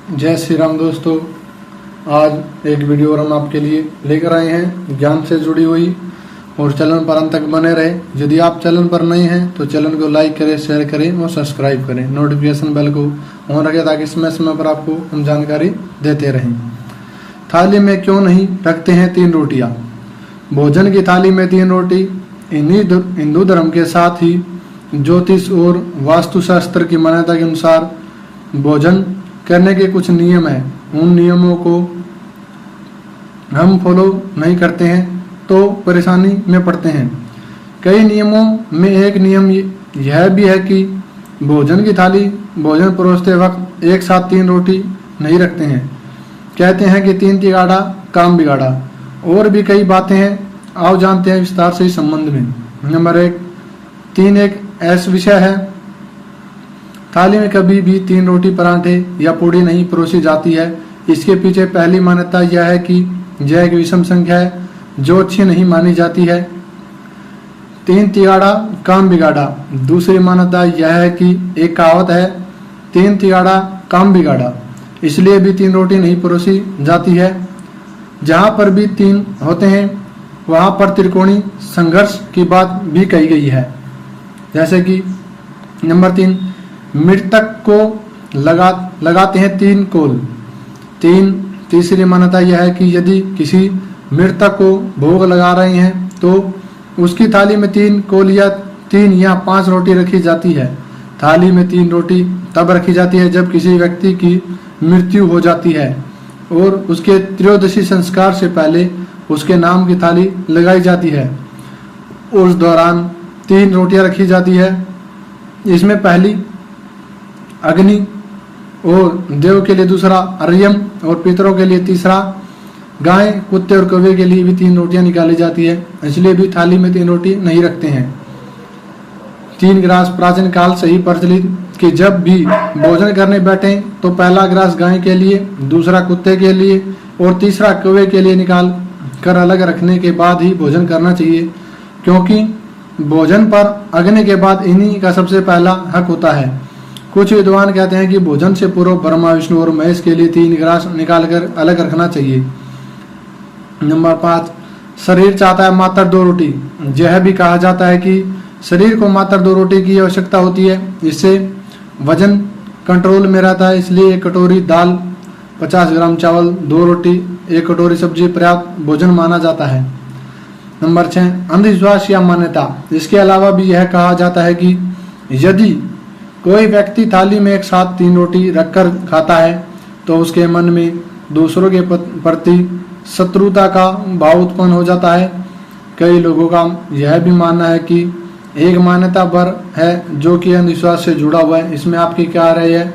जय श्री राम दोस्तों। आज एक वीडियो और हम आपके लिए लेकर आए हैं ज्ञान से जुड़ी हुई, और चैनल पर अंत तक बने रहे। यदि आप चैनल पर नए हैं तो चैनल को लाइक करें, शेयर करें और सब्सक्राइब करें। नोटिफिकेशन बेल को ऑन रखें ताकि समय समय पर आपको हम जानकारी देते रहें। थाली में क्यों नहीं रखते हैं 3 रोटियां? भोजन की थाली में 3 रोटी हिंदू धर्म के साथ ही ज्योतिष और वास्तुशास्त्र की मान्यता के अनुसार भोजन करने के कुछ नियम हैं। उन नियमों को हम फॉलो नहीं करते हैं तो परेशानी में पड़ते हैं। कई नियमों में एक नियम यह भी है कि भोजन की थाली भोजन परोसते वक्त एक साथ 3 रोटी नहीं रखते हैं। कहते हैं कि 3 तिगाड़ा काम बिगाड़ा। और भी कई बातें हैं, आओ जानते हैं विस्तार से इस संबंध में। नंबर 1, 3 एक ऐसा विषय है। थाली में कभी भी 3 रोटी, परांठे या पूड़ी नहीं परोसी जाती है। इसके पीछे पहली मान्यता यह है कि यह एक विषम संख्या है जो अच्छी नहीं मानी जाती है। 3 तिगाड़ा काम बिगाड़ा। दूसरी मान्यता यह है कि एक कहावत है, 3 तिगाड़ा काम बिगाड़ा, इसलिए भी 3 रोटी नहीं परोसी जाती है। जहां पर भी 3 होते हैं वहां पर त्रिकोणीय संघर्ष की बात भी कही गई है। जैसे कि नंबर 3, मृतक को लगाते हैं 3 कोल। तीसरी मान्यता यह है कि यदि किसी मृतक को भोग लगा रहे हैं तो उसकी थाली में 3 कोल या 3 या 5 रोटी रखी जाती है। थाली में 3 रोटी तब रखी जाती है जब किसी व्यक्ति की मृत्यु हो जाती है और उसके त्रयोदशी संस्कार से पहले उसके नाम की थाली लगाई जाती है। उस दौरान 3 रोटियां रखी जाती है। इसमें पहली अग्नि और देव के लिए, दूसरा अर्यम और पितरों के लिए, तीसरा गाय, कुत्ते और कौवे के लिए भी 3 रोटियां निकाली जाती है। इसलिए भी थाली में 3 रोटी नहीं रखते हैं। 3 गिलास प्राचीन काल से ही प्रचलित कि जब भी भोजन करने बैठे तो पहला गिलास गाय के लिए, दूसरा कुत्ते के लिए और तीसरा कौवे के लिए निकाल कर अलग रखने के बाद ही भोजन करना चाहिए, क्योंकि भोजन पर अग्नि के बाद इन्हीं का सबसे पहला हक होता है। कुछ विद्वान कहते हैं कि भोजन से पूर्व ब्रह्मा, विष्णु और महेश के लिए 3 गिलास निकालकर अलग रखना चाहिए। नंबर 5, शरीर चाहता है मात्र 2 रोटी। यह भी कहा जाता है कि शरीर को मात्र 2 रोटी की आवश्यकता होती है। इससे वजन कंट्रोल में रहता है। इसलिए 1 कटोरी दाल, 50 ग्राम चावल, 2 रोटी, 1 कटोरी सब्जी पर्याप्त भोजन माना जाता है। नंबर 6, अंधविश्वास या मान्यता। इसके अलावा भी यह कहा जाता है कि यदि कोई व्यक्ति थाली में एक साथ 3 रोटी रखकर खाता है तो उसके मन में दूसरों के प्रति शत्रुता का भाव उत्पन्न हो जाता है। कई लोगों का यह भी मानना है कि एक मान्यता पर है जो कि अंधविश्वास से जुड़ा हुआ है। इसमें आपकी क्या राय है?